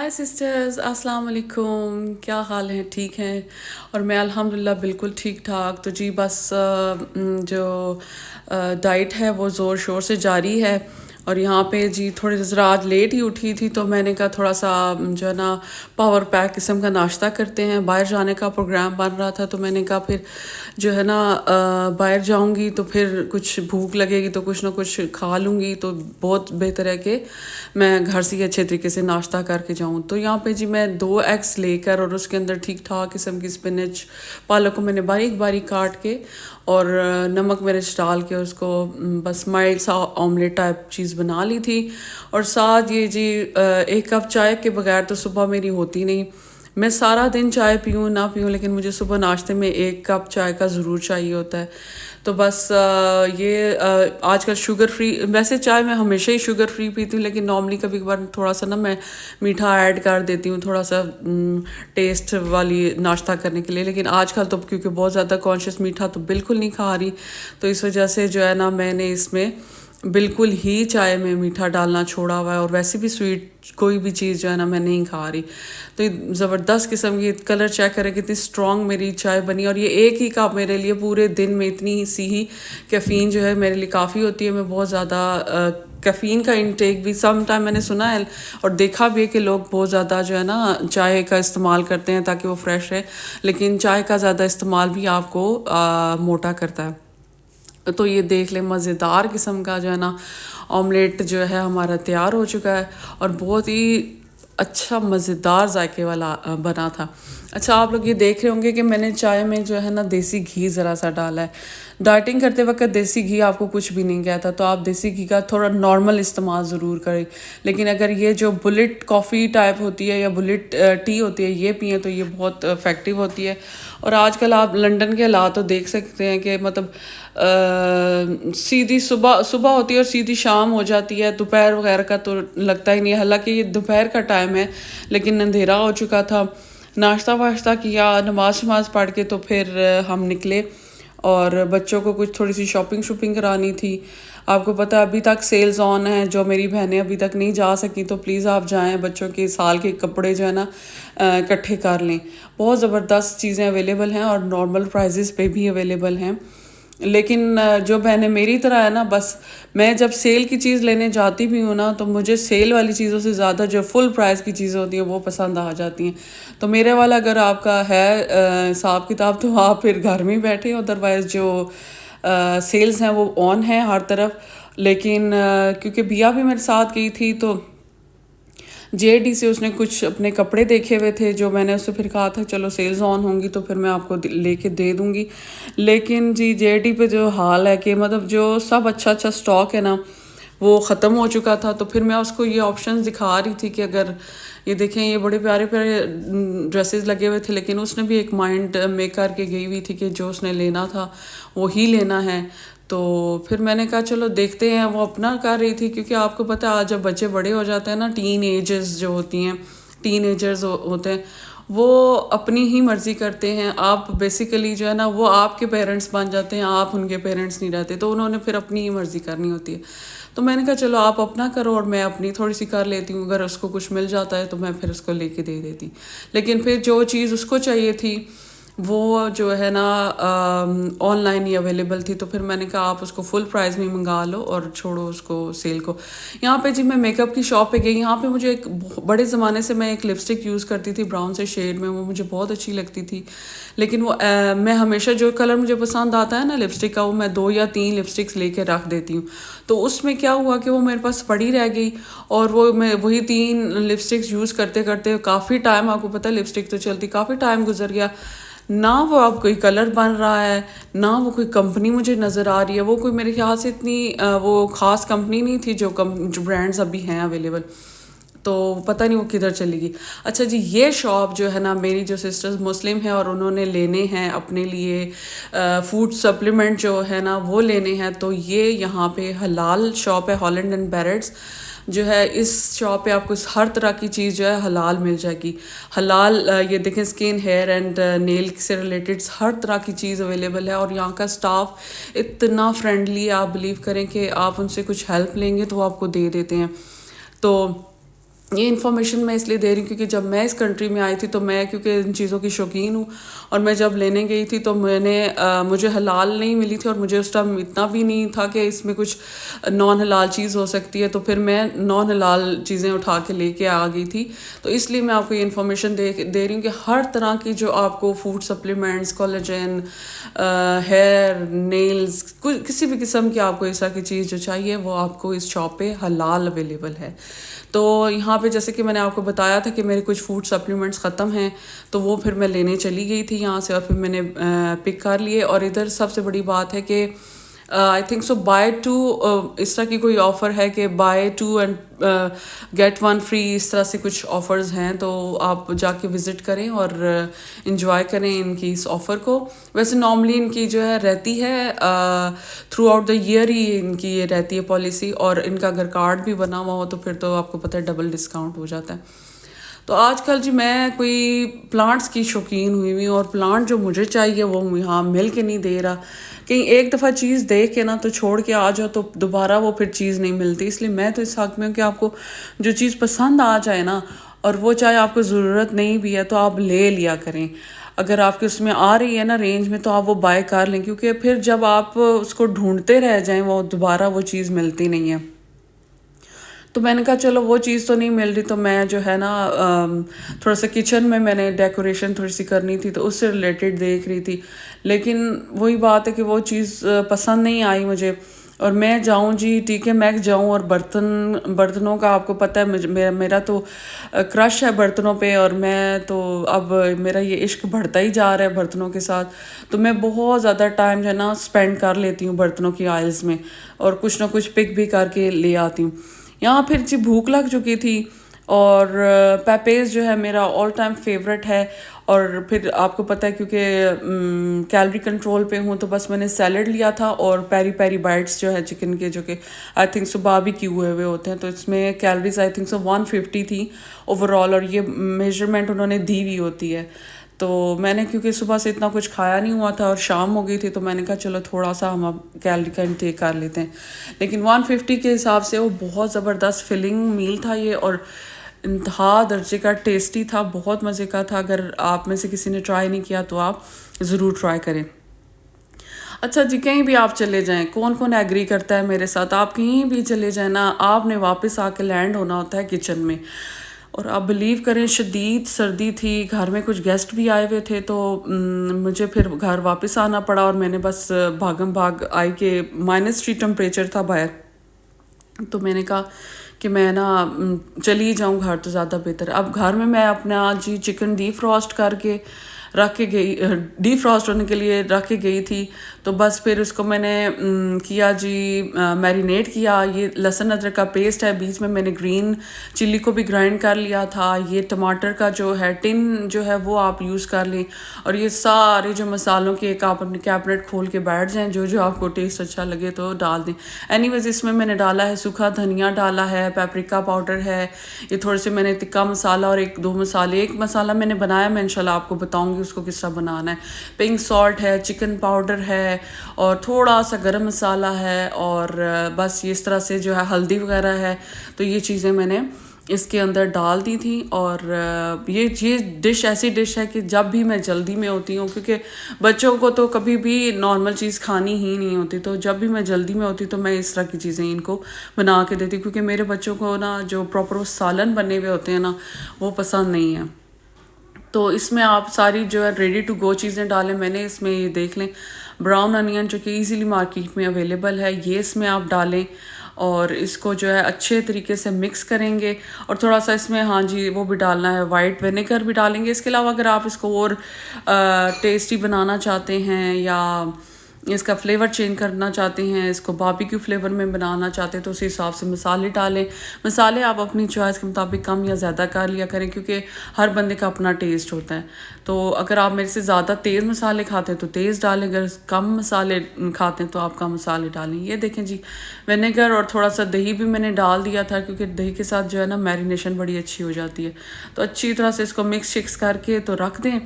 हाय sisters, अस्सलाम वालेकुम। क्या हाल है? ठीक हैं? और मैं अल्हम्दुलिल्लाह बिल्कुल ठीक ठाक। तो जी बस जो डाइट है वो ज़ोर शोर से जारी है। और यहाँ पे जी थोड़ी ज़रा आज लेट ही उठी थी, तो मैंने कहा थोड़ा सा जो है ना पावर पैक किस्म का नाश्ता करते हैं। बाहर जाने का प्रोग्राम बन रहा था, तो मैंने कहा फिर जो है ना बाहर जाऊंगी तो फिर कुछ भूख लगेगी तो कुछ ना कुछ खा लूँगी, तो बहुत बेहतर है कि मैं घर से ही अच्छे तरीके से नाश्ता करके जाऊँ। तो यहाँ पे जी मैं 2 एग्स लेकर और उसके अंदर ठीक ठाक किस्म की स्पिनच पालक को मैंने बारीक बारीक काट के और नमक मिर्च डाल के उसको बस माइल्ड सा ऑमलेट टाइप चीज़ बना ली थी। और साथ ये जी 1 कप चाय के बगैर तो सुबह मेरी होती नहीं। मैं सारा दिन चाय पीऊँ ना पीऊँ, लेकिन मुझे सुबह नाश्ते में 1 कप चाय का ज़रूर चाहिए होता है। तो बस ये आजकल शुगर फ्री, वैसे चाय मैं हमेशा ही शुगर फ्री पीती हूँ, लेकिन नॉर्मली कभी कभार थोड़ा सा ना मैं मीठा ऐड कर देती हूँ, थोड़ा सा टेस्ट वाली नाश्ता करने के लिए। लेकिन आजकल तो क्योंकि बहुत ज़्यादा कॉन्शियस मीठा तो बिल्कुल नहीं खा रही, तो इस वजह से जो है ना मैंने इसमें बिल्कुल ही चाय में मीठा डालना छोड़ा हुआ है। और वैसे भी स्वीट कोई भी चीज़ जो है ना मैं नहीं खा रही। तो ये ज़बरदस्त किस्म की, कलर चेक करें कितनी स्ट्रॉन्ग मेरी चाय बनी। और ये एक ही कप मेरे लिए पूरे दिन में इतनी सी ही कैफ़ीन जो है मेरे लिए काफ़ी होती है। मैं बहुत ज़्यादा कैफ़ीन का इंटेक भी सम टाइम मैंने सुना है और देखा भी है कि लोग बहुत ज़्यादा जो है ना चाय का इस्तेमाल करते हैं ताकि वो फ्रेश रहे, लेकिन चाय का ज़्यादा इस्तेमाल भी आपको मोटा करता है। तो ये देख ले, मज़ेदार किस्म का जो है ना ऑमलेट जो है हमारा तैयार हो चुका है और बहुत ही अच्छा मज़ेदार जायके वाला बना था। अच्छा, आप लोग ये देख रहे होंगे कि मैंने चाय में जो है ना देसी घी ज़रा सा डाला है। डाइटिंग करते वक्त देसी घी आपको कुछ भी नहीं कहता, तो आप देसी घी का थोड़ा नॉर्मल इस्तेमाल ज़रूर करें। लेकिन अगर ये जो बुलेट कॉफ़ी टाइप होती है या बुलेट टी होती है ये पिए तो ये बहुत इफ़ेक्टिव होती है। और आजकल आप लंदन के हालात तो देख सकते हैं कि मतलब सीधी सुबह सुबह होती है और सीधी शाम हो जाती है। दोपहर वगैरह का तो लगता ही नहीं है, हालांकि ये दोपहर का टाइम है लेकिन अंधेरा हो चुका था। नाश्ता वाश्ता किया, नमाज शमाज पढ़ के तो फिर हम निकले और बच्चों को कुछ थोड़ी सी शॉपिंग शॉपिंग करानी थी। आपको पता है अभी तक सेल्स ऑन है, जो मेरी बहनें अभी तक नहीं जा सकी तो प्लीज़ आप जाएं, बच्चों के साल के कपड़े जो है ना इकट्ठे कर लें। बहुत ज़बरदस्त चीज़ें अवेलेबल हैं और नॉर्मल प्राइजेस पे भी अवेलेबल हैं। लेकिन जो बहनें मेरी तरह है ना, बस मैं जब सेल की चीज़ लेने जाती भी हूँ ना तो मुझे सेल वाली चीज़ों से ज़्यादा जो फुल प्राइस की चीज़ें होती हैं वो पसंद आ जाती हैं। तो मेरे वाला अगर आपका है हिसाब किताब तो आप फिर घर में ही बैठे, अदरवाइज़ जो सेल्स हैं वो ऑन हैं हर तरफ। लेकिन क्योंकि बिया भी मेरे साथ गई थी तो जेडी से उसने कुछ अपने कपड़े देखे हुए थे, जो मैंने उससे फिर कहा था चलो सेल्स ऑन होंगी तो फिर मैं आपको लेके दे दूँगी। लेकिन जी जेडी पे जो हाल है कि मतलब जो सब अच्छा अच्छा स्टॉक है ना वो ख़त्म हो चुका था। तो फिर मैं उसको ये ऑप्शंस दिखा रही थी कि अगर ये देखें ये बड़े प्यारे प्यारे ड्रेसेस लगे हुए थे, लेकिन उसने भी एक माइंड मेक करके गई हुई थी कि जो उसने लेना था वो ही लेना है। तो फिर मैंने कहा चलो देखते हैं, वो अपना कर रही थी क्योंकि आपको पता है आज जब बच्चे बड़े हो जाते हैं ना, टीन एजर्स जो होती हैं, टीन एजर्स होते हैं, वो अपनी ही मर्ज़ी करते हैं। आप बेसिकली जो है ना वो आपके पेरेंट्स बन जाते हैं, आप उनके पेरेंट्स नहीं रहते, तो उन्होंने फिर अपनी ही मर्ज़ी करनी होती है। तो मैंने कहा चलो आप अपना करो और मैं अपनी थोड़ी सी कर लेती हूँ, अगर उसको कुछ मिल जाता है तो मैं फिर उसको लेके दे देती। लेकिन फिर जो चीज़ उसको चाहिए थी वो जो है ना ऑनलाइन ही अवेलेबल थी, तो फिर मैंने कहा आप उसको फुल प्राइस में मंगा लो और छोड़ो उसको सेल को। यहाँ पे जी मैं मेकअप की शॉप पे गई, यहाँ पे मुझे एक बड़े ज़माने से मैं एक लिपस्टिक यूज़ करती थी ब्राउन से शेड में, वो मुझे बहुत अच्छी लगती थी। लेकिन वो मैं हमेशा जो कलर मुझे पसंद आता है ना लिपस्टिक का, वो मैं 2 या 3 लिपस्टिक्स लेके रख देती हूँ। तो उसमें क्या हुआ कि वो मेरे पास पड़ी रह गई और वो मैं वही 3 लिपस्टिक्स यूज़ करते करते काफ़ी टाइम, आपको पता है लिपस्टिक तो चलती काफ़ी टाइम गुजर गया ना, वो अब कोई कलर बन रहा है ना वो कोई कंपनी मुझे नज़र आ रही है। वो कोई मेरे ख्याल से इतनी वो ख़ास कंपनी नहीं थी जो ब्रांड्स अभी हैं अवेलेबल, तो पता नहीं वो किधर चलेगी। अच्छा जी, ये शॉप जो है ना, मेरी जो सिस्टर्स मुस्लिम हैं और उन्होंने लेने हैं अपने लिए फूड सप्लीमेंट जो है ना वो लेने हैं, तो ये यहाँ पे हलाल शॉप है, हॉलैंड एंड बैरेट्स जो है। इस शॉप पे आपको हर तरह की चीज़ जो है हलाल मिल जाएगी। हलाल ये देखें, स्किन हेयर एंड नेल से रिलेटेड हर तरह की चीज़ अवेलेबल है। और यहाँ का स्टाफ इतना फ्रेंडली है, आप बिलीव करें कि आप उनसे कुछ हेल्प लेंगे तो वो आपको दे देते हैं। तो ये इन्फॉर्मेशन मैं इसलिए दे रही हूँ क्योंकि जब मैं इस कंट्री में आई थी तो मैं क्योंकि इन चीज़ों की शौकीन हूँ, और मैं जब लेने गई थी तो मुझे हलाल नहीं मिली थी, और मुझे उस टाइम इतना भी नहीं था कि इसमें कुछ नॉन हलाल चीज़ हो सकती है, तो फिर मैं नॉन हलाल चीज़ें उठा के लेके आ गई थी। तो इसलिए मैं आपको ये इन्फॉर्मेशन दे रही हूँ कि हर तरह की जो आपको food supplements, collagen, hair, nails, किसी भी किस्म की आपको इस तरह की चीज़ जो चाहिए वो आपको इस शॉप पे हलाल अवेलेबल है। तो यहाँ पे जैसे कि मैंने आपको बताया था कि मेरे कुछ फूड सप्लीमेंट्स ख़त्म हैं, तो वो फिर मैं लेने चली गई थी यहाँ से, और फिर मैंने पिक कर लिए। और इधर सबसे बड़ी बात है कि I think so by two, इस तरह की कोई ऑफ़र है कि by two and get one free, इस तरह से कुछ ऑफ़र्स हैं, तो आप जाके विज़िट करें और इन्जॉय करें इनकी इस ऑफ़र को। वैसे नॉर्मली इनकी जो है रहती है थ्रू आउट द ईयर ही इनकी ये रहती है पॉलिसी, और इनका अगर कार्ड भी बना हुआ हो तो फिर तो आपको पता है डबल डिस्काउंट हो जाता है। तो आजकल जी मैं कोई प्लांट्स की शौकीन हुई और प्लांट जो मुझे चाहिए वो यहाँ मिल के नहीं दे रहा। कहीं एक दफ़ा चीज़ देख के ना तो छोड़ के आ जाओ तो दोबारा वो फिर चीज़ नहीं मिलती। इसलिए मैं तो इस हक़ में हूँ कि आपको जो चीज़ पसंद आ जाए ना, और वो चाहे आपको ज़रूरत नहीं भी है तो आप ले लिया करें। अगर आपके उसमें आ रही है ना रेंज में तो आप वो बाय कर लें, क्योंकि फिर जब आप उसको ढूंढते रह जाएं वो दोबारा वो चीज़ मिलती नहीं है। तो मैंने कहा चलो वो चीज़ तो नहीं मिल रही, तो मैं जो है ना थोड़ा सा किचन में मैंने डेकोरेशन थोड़ी सी करनी थी तो उससे रिलेटेड देख रही थी। लेकिन वही बात है कि वो चीज़ पसंद नहीं आई मुझे। और मैं जाऊं जी ठीक है, मैं जाऊं और बर्तनों का आपको पता है मेरा तो क्रश है बर्तनों पे, और मैं तो अब मेरा ये इश्क बढ़ता ही जा रहा है बर्तनों के साथ। तो मैं बहुत ज़्यादा टाइम जो है ना स्पेंड कर लेती हूँ बर्तनों की आइल्स में, और कुछ ना कुछ पिक भी करके ले आती हूँ। यहाँ फिर जी भूख लग चुकी थी, और पेपेज़ जो है मेरा ऑल टाइम फेवरेट है। और फिर आपको पता है क्योंकि कैलोरी कंट्रोल पे हूँ तो बस मैंने सैलड लिया था, और पेरी पेरी बाइट्स जो है चिकन के, जो कि आई थिंक सो बारबेक्यू हुए हुए होते हैं, तो इसमें कैलोरीज आई थिंक सो 150 थी ओवरऑल, और ये मेजरमेंट उन्होंने दी हुई होती है। तो मैंने क्योंकि सुबह से इतना कुछ खाया नहीं हुआ था और शाम हो गई थी, तो मैंने कहा चलो थोड़ा सा हम अब कैलोरी का इंटेक कर लेते हैं। लेकिन 150 के हिसाब से वो बहुत ज़बरदस्त फिलिंग मील था ये, और इंतहा दर्जे का टेस्टी था, बहुत मज़े का था। अगर आप में से किसी ने ट्राई नहीं किया तो आप ज़रूर ट्राई करें। अच्छा जी, कहीं भी आप चले जाएं, कौन कौन एग्री करता है मेरे साथ, आप कहीं भी चले जाएं ना, आपने वापस आके लैंड होना होता है किचन में। और आप बिलीव करें शदीद सर्दी थी, घर में कुछ गेस्ट भी आए हुए थे, तो मुझे फिर घर वापस आना पड़ा, और मैंने बस भागम भाग आई के -3 टेम्परेचर था बाहर। तो मैंने कहा कि मैं ना चली जाऊं घर तो ज़्यादा बेहतर। अब घर में मैं अपना जी चिकन डीफ्रॉस्ट करके रख के गई, डीफ्रॉस्ट होने के लिए रख के गई थी। तो बस फिर उसको मैंने किया जी मैरिनेट किया। ये लहसुन अदरक का पेस्ट है, बीच में मैंने ग्रीन चिल्ली को भी ग्राइंड कर लिया था। ये टमाटर का जो है टिन जो है वो आप यूज़ कर लें, और ये सारे जो मसालों के एक आप अपने कैबिनेट खोल के बैठ जाएं, जो जो आपको टेस्ट अच्छा लगे तो डाल दें। एनीवेज इसमें मैंने डाला है सूखा धनिया, डाला है पेपरिका पाउडर है, ये थोड़े से मैंने तिक्का मसाला और 1-2 मसाले, एक मसाला मैंने बनाया, मैं इंशाल्लाह आपको बताऊंगी उसको किस तरह बनाना है। पिंक सॉल्ट है, चिकन पाउडर है, और थोड़ा सा गरम मसाला है, और बस इस तरह से जो है हल्दी वगैरह है। तो ये चीज़ें मैंने इसके अंदर डाल दी थी। और ये डिश ऐसी डिश है कि जब भी मैं जल्दी में होती हूँ, क्योंकि बच्चों को तो कभी भी नॉर्मल चीज़ खानी ही नहीं होती, तो जब भी मैं जल्दी में होती तो मैं इस तरह की चीज़ें इनको बना के देती, क्योंकि मेरे बच्चों को ना जो प्रॉपर सालन बने हुए होते हैं ना वो पसंद नहीं है। तो इसमें आप सारी जो है रेडी टू गो चीज़ें डालें। मैंने इसमें ये देख लें ब्राउन अनियन जो कि इजीली मार्केट में अवेलेबल है, ये इसमें आप डालें, और इसको जो है अच्छे तरीके से मिक्स करेंगे। और थोड़ा सा इसमें हाँ जी वो भी डालना है, वाइट विनेगर भी डालेंगे। इसके अलावा अगर आप इसको और टेस्टी बनाना चाहते हैं या इसका फ्लेवर चेंज करना चाहते हैं, इसको बारबेक्यू फ्लेवर में बनाना चाहते हैं, तो उस हिसाब से मसाले डालें। मसाले आप अपनी चॉइस के मुताबिक कम या ज़्यादा कर लिया करें, क्योंकि हर बंदे का अपना टेस्ट होता है। तो अगर आप मेरे से ज़्यादा तेज़ मसाले खाते हैं तो तेज़ डालें, अगर कम मसाले खाते हैं तो आप कम मसाले डालें। ये देखें जी विनेगर और थोड़ा सा दही भी मैंने डाल दिया था, क्योंकि दही के साथ जो है ना मैरिनेशन बड़ी अच्छी हो जाती है। तो अच्छी तरह से इसको मिक्स शिक्स करके तो रख दें।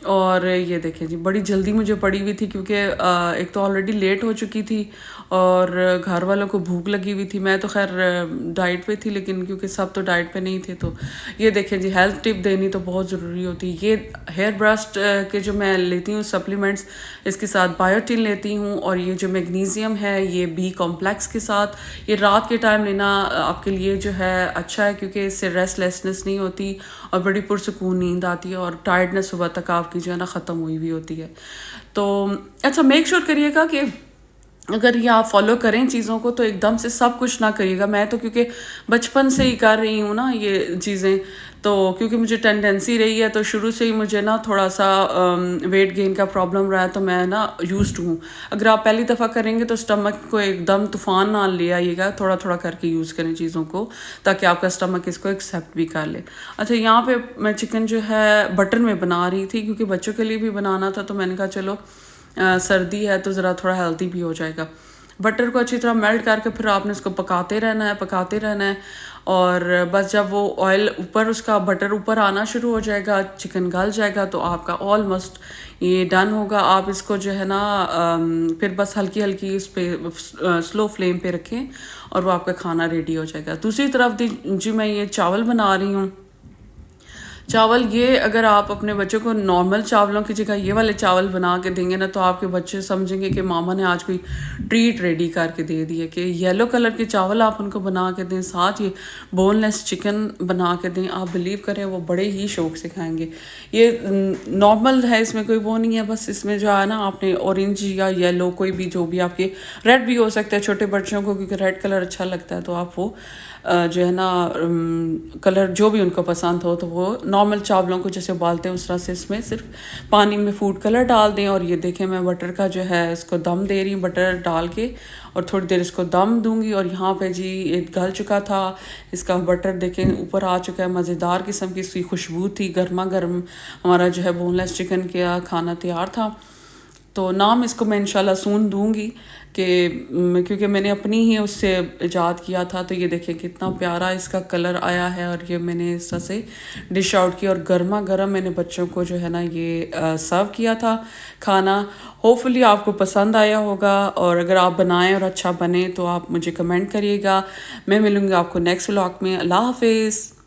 और ये देखें जी, बड़ी जल्दी मुझे पड़ी हुई थी क्योंकि एक तो ऑलरेडी लेट हो चुकी थी और घर वालों को भूख लगी हुई थी। मैं तो खैर डाइट पे थी, लेकिन क्योंकि सब तो डाइट पे नहीं थे, तो ये देखें जी, हेल्थ टिप देनी तो बहुत ज़रूरी होती है। ये हेयर ब्रस्ट के जो मैं लेती हूँ सप्लीमेंट्स, इसके साथ बायोटिन लेती हूँ, और ये जो मैग्नीशियम है ये बी कॉम्प्लेक्स के साथ, ये रात के टाइम लेना आपके लिए जो है अच्छा है, क्योंकि इससे रेस्टलेसनेस नहीं होती और बड़ी पुरसकून नींद आती है, और टायर्डनेस सुबह तक आपकी जो है ना ख़त्म हुई हुई होती है। तो अच्छा, मेक श्योर करिएगा कि अगर ये आप फॉलो करें चीज़ों को तो एकदम से सब कुछ ना करिएगा। मैं तो क्योंकि बचपन से ही कर रही हूँ ना ये चीज़ें, तो क्योंकि मुझे टेंडेंसी रही है, तो शुरू से ही मुझे ना थोड़ा सा वेट गेन का प्रॉब्लम रहा है, तो मैं ना यूज्ड हूँ। अगर आप पहली दफ़ा करेंगे तो स्टमक को एकदम तूफान ना ले आइएगा, थोड़ा थोड़ा करके यूज़ करें चीज़ों को, ताकि आपका स्टमक इसको एक्सेप्ट भी कर ले। अच्छा, यहाँ पे मैं चिकन जो है बटर में बना रही थी, क्योंकि बच्चों के लिए भी बनाना था, तो मैंने कहा चलो सर्दी है तो ज़रा थोड़ा हेल्दी भी हो जाएगा। बटर को अच्छी तरह मेल्ट करके फिर आपने इसको पकाते रहना है, और बस जब वो ऑयल ऊपर, उसका बटर ऊपर आना शुरू हो जाएगा, चिकन गल जाएगा, तो आपका ऑलमोस्ट ये डन होगा। आप इसको जो है ना फिर बस हल्की हल्की इस पे स्लो फ्लेम पे रखें और वो आपका खाना रेडी हो जाएगा। दूसरी तरफ जी मैं ये चावल बना रही हूँ। चावल ये अगर आप अपने बच्चों को नॉर्मल चावलों की जगह ये वाले चावल बना के देंगे ना, तो आपके बच्चे समझेंगे कि मामा ने आज कोई ट्रीट रेडी करके दे दी है। कि येलो कलर के चावल आप उनको बना के दें, साथ ये बोनलेस चिकन बना के दें, आप बिलीव करें वो बड़े ही शौक से खाएंगे। ये नॉर्मल है, इसमें कोई वो नहीं है, बस इसमें जो है ना आपने ऑरेंज या येलो कोई भी, जो भी आपके, रेड भी हो सकता है छोटे बच्चों को, क्योंकि रेड कलर अच्छा लगता है, तो आप वो जो है ना कलर जो भी उनको पसंद हो, तो वो नॉर्मल चावलों को जैसे उबालते हैं उस तरह से इसमें सिर्फ पानी में फूड कलर डाल दें। और ये देखें, मैं बटर का जो है इसको दम दे रही हूँ, बटर डाल के, और थोड़ी देर इसको दम दूंगी। और यहाँ पे जी ये गल चुका था, इसका बटर देखें ऊपर आ चुका है, मज़ेदार किस्म की इसकी खुशबू थी, गर्मा गर्म हमारा जो है बोनलेस चिकन का खाना तैयार था। तो नाम इसको मैं इंशाल्लाह सून दूंगी, कि क्योंकि मैंने अपनी ही उससे इजाद किया था। तो ये देखें कितना प्यारा इसका कलर आया है, और ये मैंने इस तरह से डिश आउट किया, और गर्मा गर्म मैंने बच्चों को जो है ना ये सर्व किया था खाना। होपफुली आपको पसंद आया होगा, और अगर आप बनाएं और अच्छा बने तो आप मुझे कमेंट करिएगा। मैं मिलूँगी आपको नेक्स्ट व्लॉग में। अल्लाह हाफिज़।